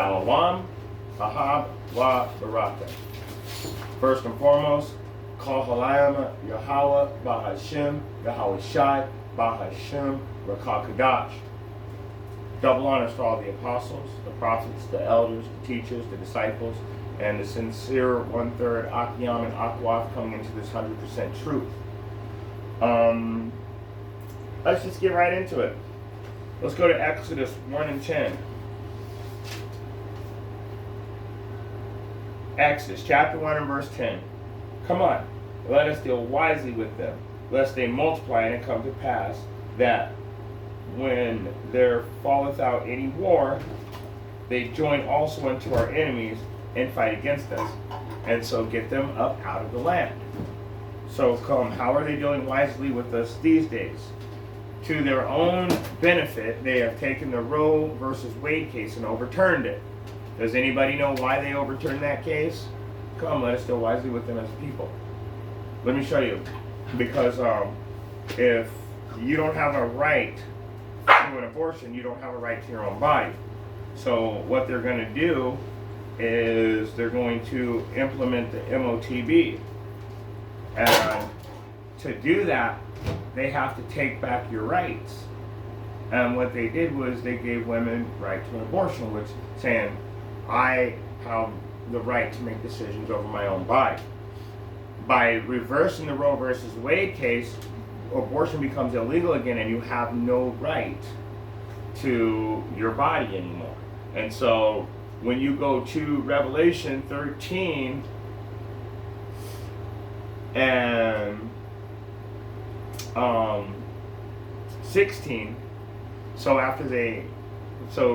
Shalom, Ahab, Wa, Baraka. First and foremost, Kol Halayim, Yahweh, Bahashem, Yahweh Shai, Bahashem, Rakakadash. Double honors to all the apostles, the prophets, the elders, the teachers, the disciples, and the sincere one-third Akyam and Akwaf coming into this 100% truth. Let's just get right into it. Let's go to Exodus 1 and 10. Exodus chapter 1 and verse 10. Come on, let us deal wisely with them, lest they multiply and it come to pass that when there falleth out any war, they join also unto our enemies and fight against us, and so get them up out of the land. So come, how are they dealing wisely with us these days? To their own benefit, they have taken the Roe versus Wade case and overturned it. Does anybody know why they overturned that case? Come, let us deal wisely with them as a people. Let me show you. Because if you don't have a right to an abortion, you don't have a right to your own body. So what they're going to do is they're going to implement the MOTB. And to do that, they have to take back your rights. And what they did was they gave women right to an abortion, which saying, I have the right to make decisions over my own body. By reversing the Roe versus Wade case, abortion becomes illegal again and you have no right to your body anymore. And so when you go to Revelation 13 and 16, so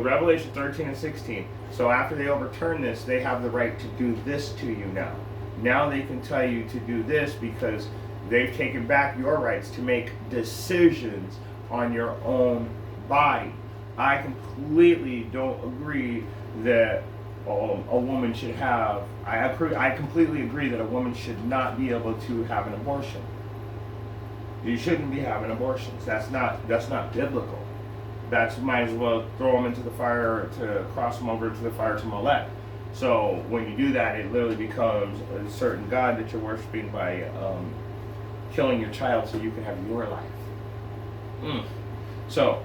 Revelation 13 and 16, so after they overturn this, they have the right to do this to you now. Now they can tell you to do this because they've taken back your rights to make decisions on your own body. I completely don't agree that a woman should have, I completely agree that a woman should not be able to have an abortion. You shouldn't be having abortions. That's not biblical. That's might as well throw them into the fire to cross them over to the fire to Molech. So when you do that, it literally becomes a certain God that you're worshiping by killing your child so you can have your life. So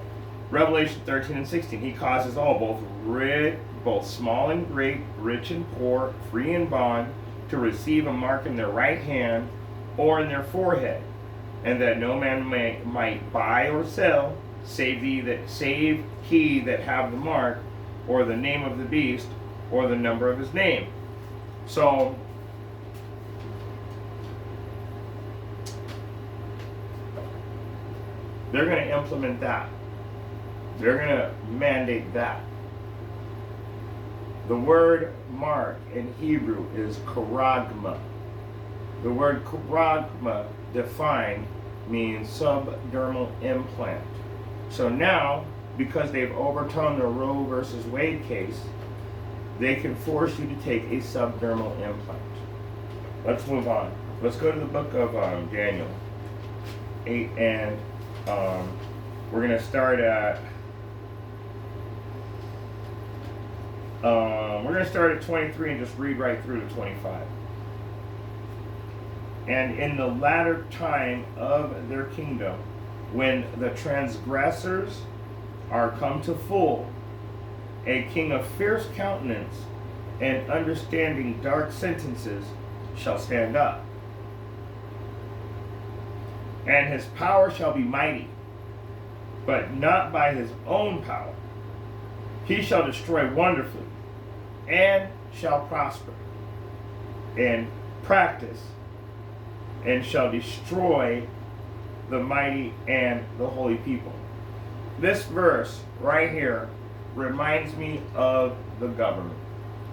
Revelation 13 and 16, he causes all, both small and great, rich and poor, free and bond, to receive a mark in their right hand or in their forehead, and that no man might buy or sell, save he that have the mark, or the name of the beast, or the number of his name. So they're going to implement that. They're going to mandate that. The word mark in Hebrew is charagma. The word charagma defined means subdermal implant. So now, because they've overturned the Roe versus Wade case, they can force you to take a subdermal implant. Let's move on. Let's go to the book of Daniel 8, and we're going to start at 23 and just read right through to 25. And in the latter time of their kingdom, when the transgressors are come to full, a king of fierce countenance and understanding dark sentences shall stand up. And his power shall be mighty, but not by his own power. He shall destroy wonderfully, and shall prosper, and practice, and shall destroy the mighty and the holy people. This verse right here reminds me of the government.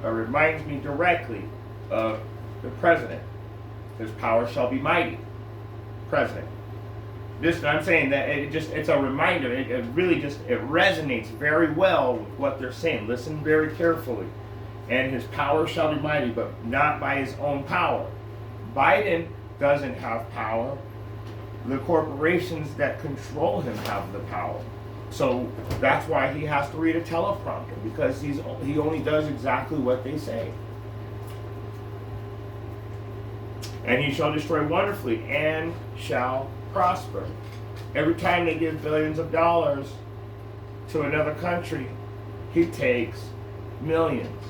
It reminds me directly of the president. His power shall be mighty. President. I'm saying that it's a reminder. It really resonates very well with what they're saying. Listen very carefully. And his power shall be mighty, but not by his own power. Biden doesn't have power. The corporations that control him have the power. So that's why he has to read a teleprompter, because he only does exactly what they say. And he shall destroy wonderfully and shall prosper. Every time they give billions of dollars to another country, he takes millions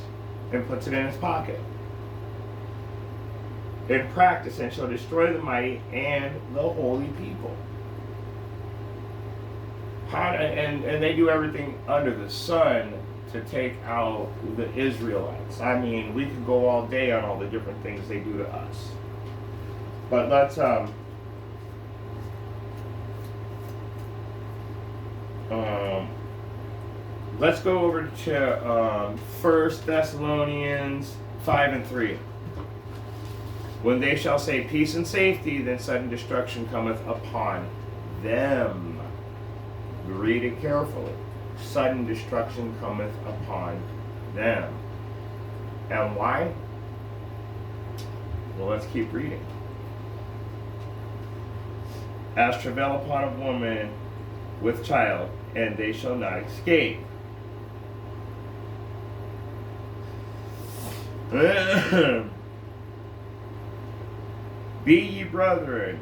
and puts it in his pocket. In practice, and shall destroy the mighty and the holy people. And they do everything under the sun to take out the Israelites. I mean, we could go all day on all the different things they do to us. But let's go over to 1 Thessalonians 5:3. When they shall say peace and safety, then sudden destruction cometh upon them. Read it carefully. Sudden destruction cometh upon them. And why? Well, let's keep reading. As travail upon a woman with child, and they shall not escape. Be ye brethren,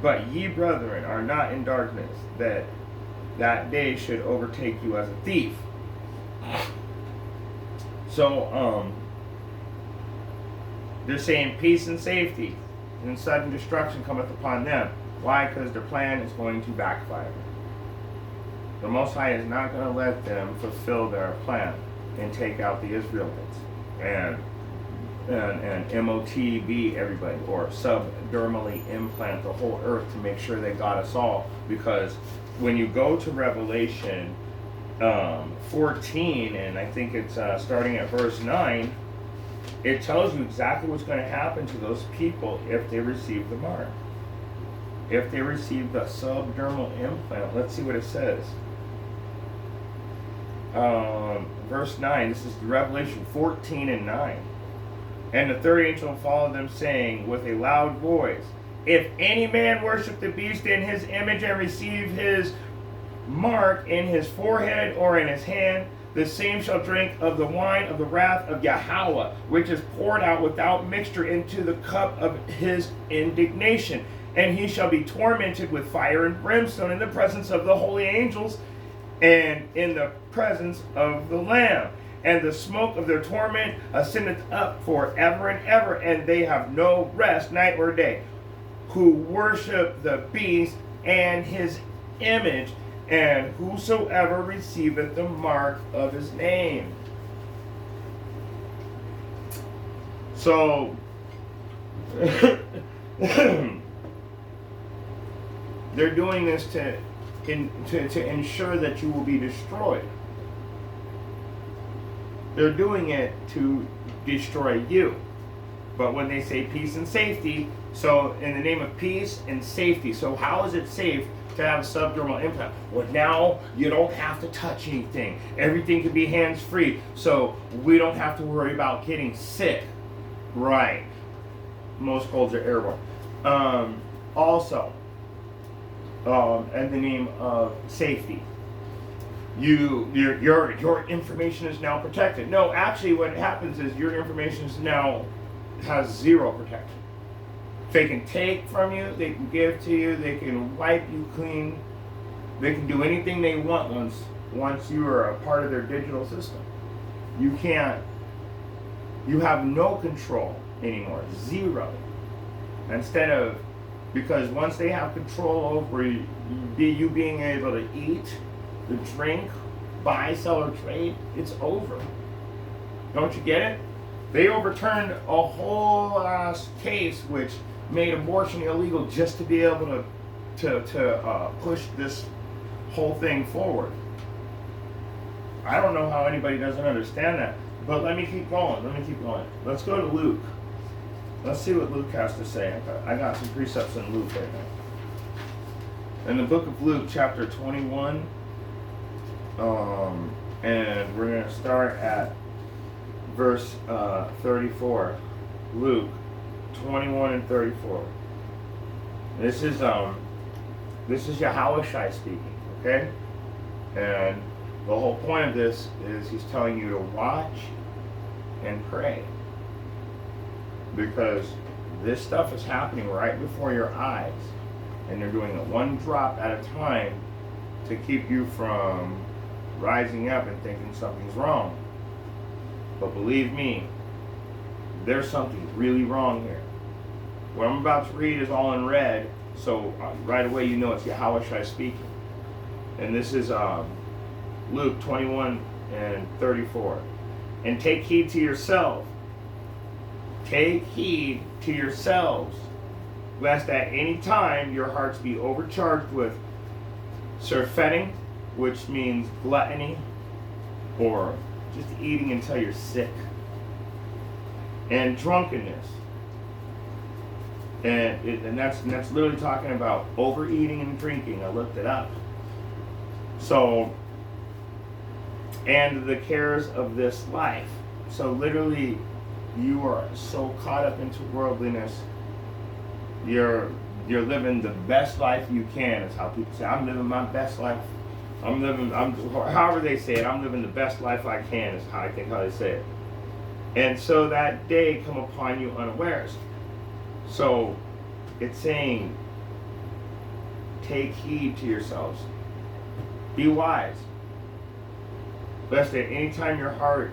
but ye brethren are not in darkness, that day should overtake you as a thief. So, they're saying peace and safety, and sudden destruction cometh upon them. Why? Because their plan is going to backfire. The Most High is not going to let them fulfill their plan and take out the Israelites and MOTB everybody, or subdermally implant the whole earth to make sure they got us all. Because when you go to Revelation 14, and I think it's starting at verse 9, it tells you exactly what's going to happen to those people if they receive the mark. If they receive the subdermal implant. Let's see what it says. Verse 9, this is Revelation 14 and 9. And the third angel followed them, saying with a loud voice, if any man worship the beast in his image and receive his mark in his forehead or in his hand, the same shall drink of the wine of the wrath of Yahweh, which is poured out without mixture into the cup of his indignation. And he shall be tormented with fire and brimstone in the presence of the holy angels and in the presence of the Lamb. And the smoke of their torment ascendeth up forever and ever, and they have no rest night or day, who worship the beast and his image, and whosoever receiveth the mark of his name. So, they're doing this to ensure that you will be destroyed. They're doing it to destroy you. But when they say peace and safety, so in the name of peace and safety, so how is it safe to have a subdermal implant? Well, now you don't have to touch anything. Everything can be hands-free, so we don't have to worry about getting sick. Right. Most colds are airborne. Also, in the name of safety, your information is now protected. No, actually what happens is your information is now has zero protection. They can take from you, they can give to you, they can wipe you clean, they can do anything they want once you are a part of their digital system. You have no control anymore, zero. Because once they have control over you being able to eat, to drink, buy, sell, or trade, it's over. Don't you get it? They overturned a whole case which made abortion illegal just to be able to push this whole thing forward. I don't know how anybody doesn't understand that. But let me keep going. Let's go to Luke. Let's see what Luke has to say. I got some precepts in Luke right now. In the book of Luke, chapter 21, and we're going to start at verse 34. Luke 21 and 34. This is Yahushua speaking, okay? And the whole point of this is he's telling you to watch and pray. Because this stuff is happening right before your eyes. And they're doing it one drop at a time to keep you from rising up and thinking something's wrong. But believe me, there's something really wrong here. What I'm about to read is all in red, so right away you know it's Yahushua speaking. And this is Luke 21 and 34. And take heed to yourself. Take heed to yourselves, lest at any time your hearts be overcharged with surfeiting, which means gluttony, or just eating until you're sick, and drunkenness. And that's literally talking about overeating and drinking. I looked it up. So, and the cares of this life. So literally, you are so caught up into worldliness. You're living the best life you can. Is how people say, I'm living my best life. However they say it, I'm living the best life I can, is how they say it. And so that day come upon you unawares. So it's saying, take heed to yourselves. Be wise. Lest at any time your heart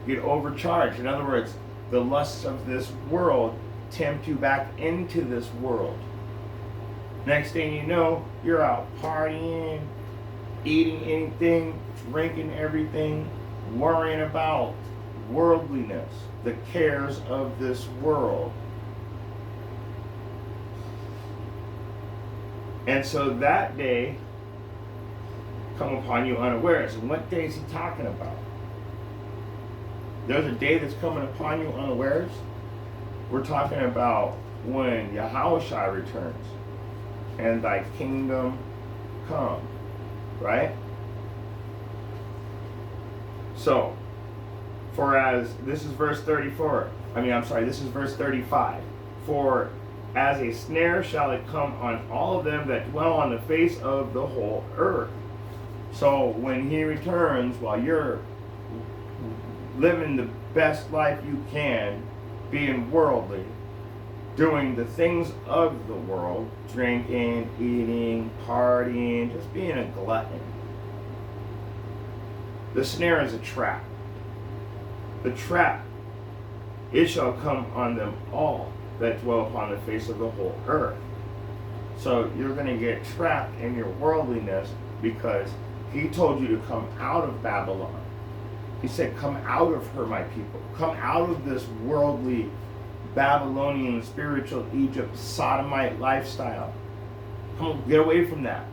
get overcharged. In other words, the lusts of this world tempt you back into this world. Next thing you know, you're out partying, eating anything, drinking everything, worrying about worldliness, the cares of this world. And so that day come upon you unawares. And what day is he talking about? There's a day that's coming upon you unawares. We're talking about when Yahushua returns and thy kingdom come, right? So, for as, this is verse 34, this is verse 35. For as a snare shall it come on all of them that dwell on the face of the whole earth. So when he returns, while you're living the best life you can, being worldly, doing the things of the world, drinking, eating, partying, just being a glutton. The snare is a trap. The trap, it shall come on them all that dwell upon the face of the whole earth. So you're going to get trapped in your worldliness because he told you to come out of Babylon. He said, come out of her, my people. Come out of this worldly, Babylonian, spiritual Egypt, sodomite lifestyle. Come on, get away from that.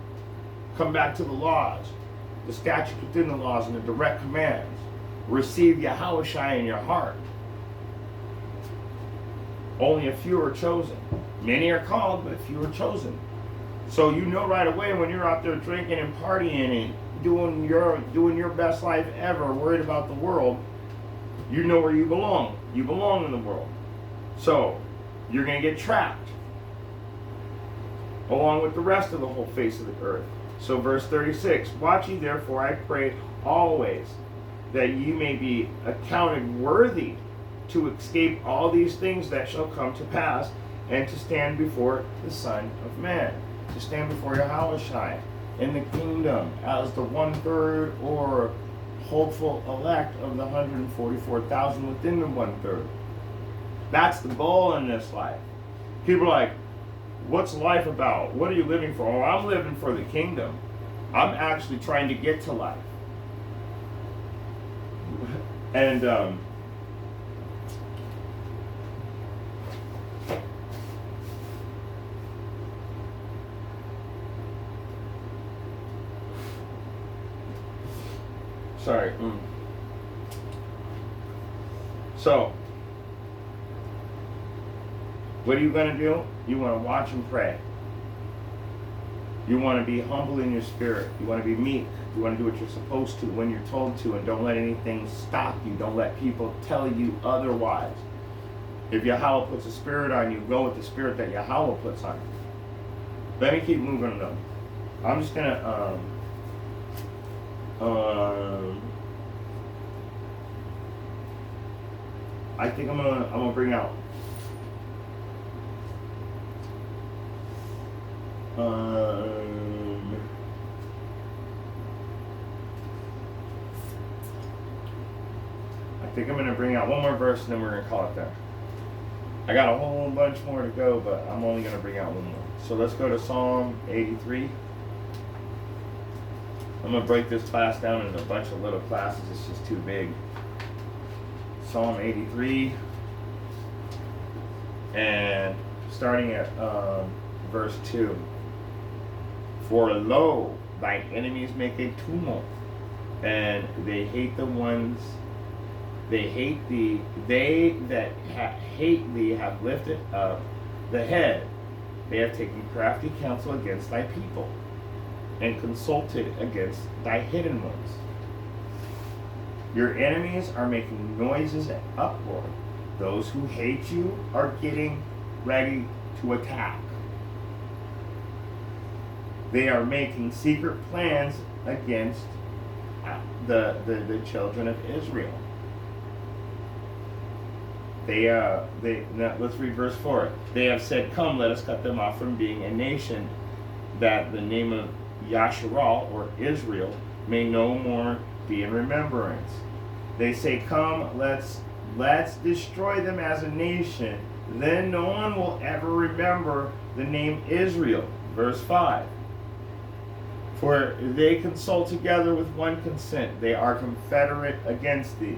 Come back to the laws, the statutes within the laws, and the direct commands. Receive Yahushua in your heart. Only a few are chosen. Many are called, but few are chosen. So you know right away when you're out there drinking and partying and doing your best life ever, worried about the world, you know where you belong. You belong in the world. So you're going to get trapped along with the rest of the whole face of the earth. So verse 36, watch ye therefore, I pray always, that ye may be accounted worthy to escape all these things that shall come to pass, and to stand before the Son of Man, to stand before Yahushua in the kingdom as the 1/3 or hopeful elect of the 144,000 within the 1/3. That's the goal in this life. People are like, what's life about? What are you living for? Oh, I'm living for the kingdom. I'm actually trying to get to life. And sorry. So, what are you going to do? You want to watch and pray. You want to be humble in your spirit. You want to be meek. You want to do what you're supposed to when you're told to, and don't let anything stop you. Don't let people tell you otherwise. If Yahweh puts a spirit on you, go with the spirit that Yahweh puts on you. Let me keep moving on. I'm just going to I think I'm gonna bring out. I think I'm gonna bring out one more verse and then we're gonna call it there. I got a whole bunch more to go, but I'm only gonna bring out one more. So let's go to Psalm 83. I'm gonna break this class down into a bunch of little classes. It's just too big. Psalm 83, and starting at verse 2. For lo, thy enemies make a tumult, and they hate the ones, they hate thee, they that hate thee have lifted up the head. They have taken crafty counsel against thy people, and consulted against thy hidden ones. Your enemies are making noises and uproar. Those who hate you are getting ready to attack. They are making secret plans against the children of Israel. Now let's read verse 4. They have said, come, let us cut them off from being a nation, that the name of Yasharal, or Israel, may no more be in remembrance. They say, come, let's destroy them as a nation. Then no one will ever remember the name Israel. Verse 5. For they consult together with one consent. They are confederate against thee.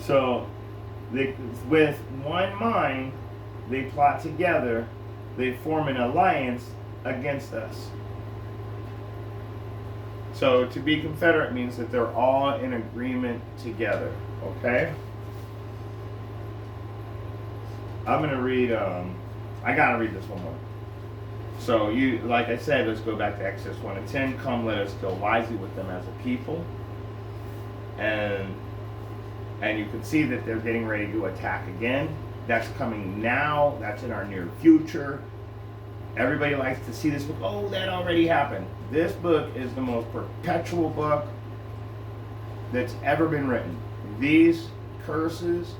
So, with one mind, they plot together. They form an alliance against us. So to be confederate means that they're all in agreement together. Okay? I'm going to read, I got to read this one more. So like I said, let's go back to Exodus 1 and 10. Come, let us deal wisely with them as a people. And you can see that they're getting ready to attack again. That's coming now. That's in our near future. Everybody likes to see this book. Oh, that already happened. This book is the most perpetual book that's ever been written. These curses,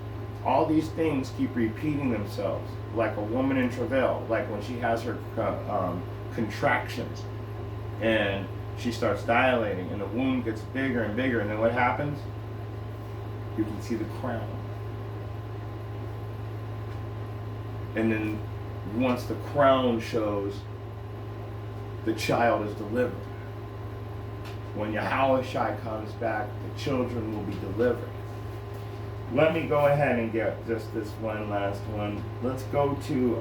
all these things keep repeating themselves, like a woman in travail, like when she has her contractions and she starts dilating and the womb gets bigger and bigger, and then what happens? You can see the crown. And then once the crown shows, the child is delivered. When Yahushua comes back, the children will be delivered. Let me go ahead and get just this one last one. Let's go to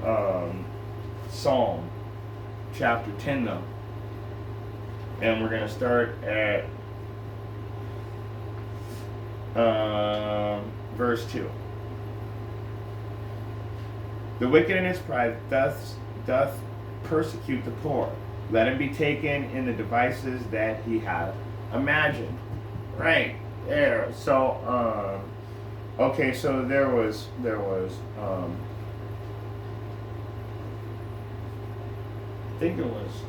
Psalm chapter 10 though. And we're going to start at verse 2. The wicked in his pride doth persecute the poor. Let him be taken in the devices that he hath imagined. Right there. So, okay, so there was I think it was.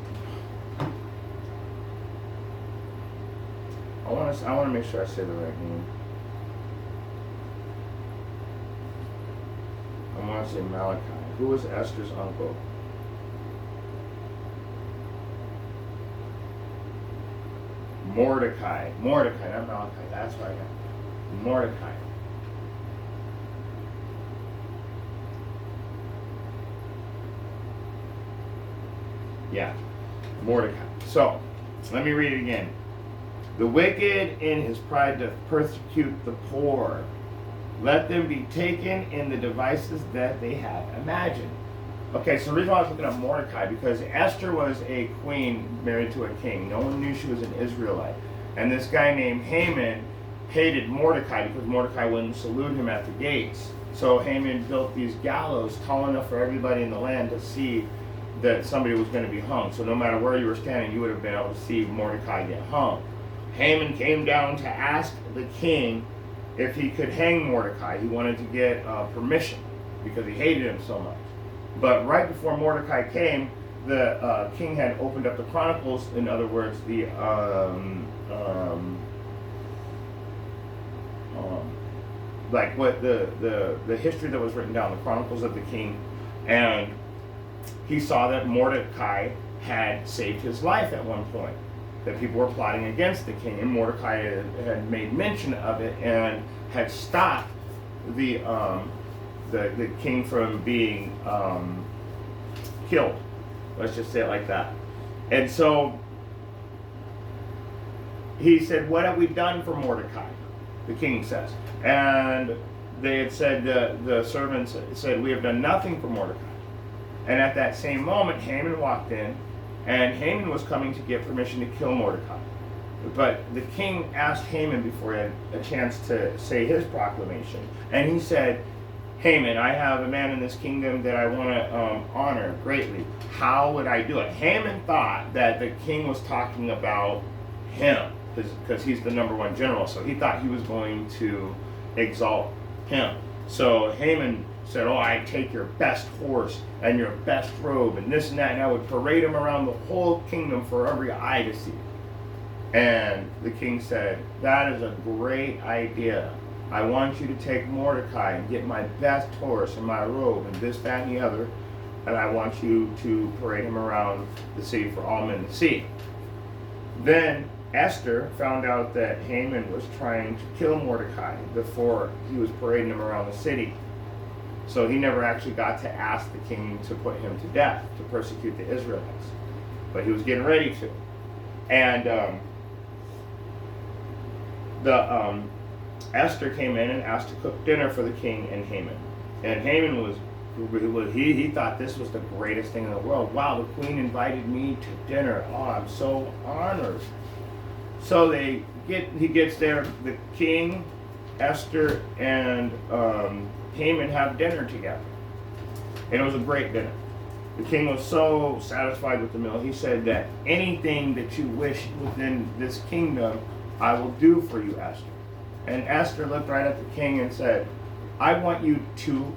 I want to make sure I say the right name. I want to say Malachi. Who was Esther's uncle? Mordecai, not Malachi. That's right. Mordecai. Yeah, Mordecai. So, let me read it again. The wicked in his pride doth persecute the poor. Let them be taken in the devices that they have imagined. Okay, so the reason why I was looking at Mordecai, because Esther was a queen married to a king. No one knew she was an Israelite. And this guy named Haman hated Mordecai because Mordecai wouldn't salute him at the gates. So Haman built these gallows tall enough for everybody in the land to see that somebody was going to be hung. So no matter where you were standing, you would have been able to see Mordecai get hung. Haman came down to ask the king if he could hang Mordecai. He wanted to get permission because he hated him so much. But right before Mordecai came, the king had opened up the Chronicles, in other words, the like what the history that was written down, the Chronicles of the King, and he saw that Mordecai had saved his life at one point, that people were plotting against the king, and Mordecai had made mention of it and had stopped the king from being killed. Let's just say it like that. And so he said, "What have we done for Mordecai?" The king says. And they had said, the servants said, "We have done nothing for Mordecai." And at that same moment, Haman walked in, and Haman was coming to get permission to kill Mordecai. But the king asked Haman before he had a chance to say his proclamation. And he said, "Haman, I have a man in this kingdom that I want to honor greatly. How would I do it?" Haman thought that the king was talking about him, because he's the number one general. So he thought he was going to exalt him. So Haman said, "Oh, I'd take your best horse and your best robe and this and that, and I would parade him around the whole kingdom for every eye to see." And the king said, "That is a great idea. I want you to take Mordecai and get my best horse and my robe and this, that, and the other, and I want you to parade him around the city for all men to see." Then Esther found out that Haman was trying to kill Mordecai before he was parading him around the city. So he never actually got to ask the king to put him to death, to persecute the Israelites. But he was getting ready to. And Esther came in and asked to cook dinner for the king and Haman. And Haman he thought this was the greatest thing in the world. Wow, the queen invited me to dinner. Oh, I'm so honored. So he gets there, the king, Esther, and Haman have dinner together. And it was a great dinner. The king was so satisfied with the meal, he said that anything that you wish within this kingdom, I will do for you, Esther. And Esther looked right at the king and said, "I want you to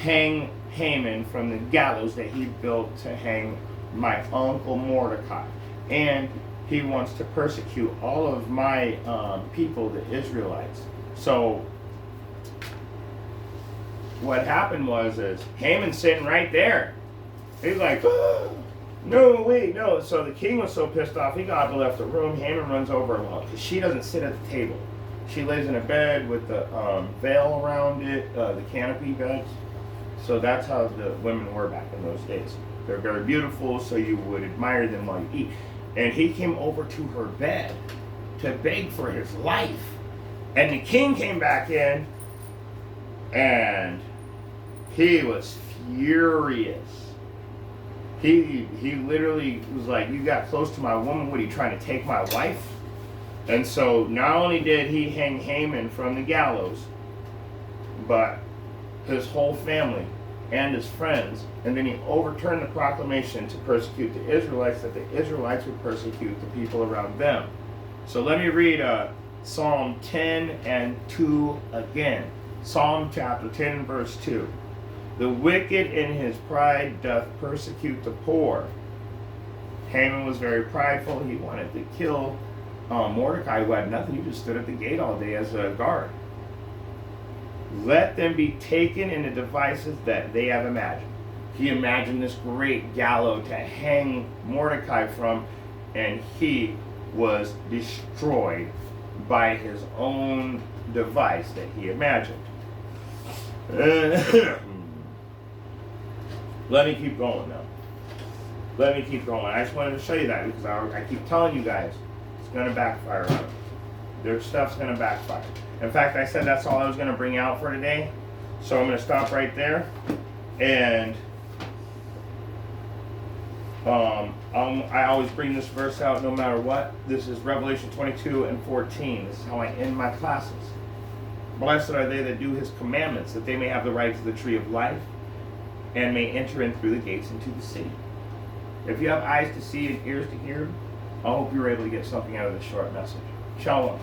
hang Haman from the gallows that he built to hang my uncle Mordecai. And he wants to persecute all of my people, the Israelites." So what happened was Haman's sitting right there. He's like, "Oh, no, wait, no." So the king was so pissed off, he got up and left the room. Haman runs over, because she doesn't sit at the table. She lays in a bed with the veil around it, the canopy beds. So that's how the women were back in those days. They're very beautiful, so you would admire them while you eat. And he came over to her bed to beg for his life. And the king came back in, and he was furious. He literally was like, "You got close to my woman. What, are you trying to take my wife?" And so not only did he hang Haman from the gallows, but his whole family and his friends, and then he overturned the proclamation to persecute the Israelites, that the Israelites would persecute the people around them. So let me read Psalm 10 and 2 again. Psalm chapter 10 and verse 2. "The wicked in his pride doth persecute the poor." Haman was very prideful. He wanted to kill Mordecai, who had nothing. He just stood at the gate all day as a guard. "Let them be taken in the devices that they have imagined." He imagined this great gallows to hang Mordecai from, and he was destroyed by his own device that he imagined. Let me keep going now. Let me keep going. I just wanted to show you that because I keep telling you guys it's going to backfire on them. Their stuff's going to backfire. In fact, I said that's all I was going to bring out for today. So I'm going to stop right there. And I always bring this verse out no matter what. This is Revelation 22 and 14. This is how I end my classes. "Blessed are they that do his commandments, that they may have the right to the tree of life, and may enter in through the gates into the city." If you have eyes to see and ears to hear, I hope you were able to get something out of this short message. Shalom.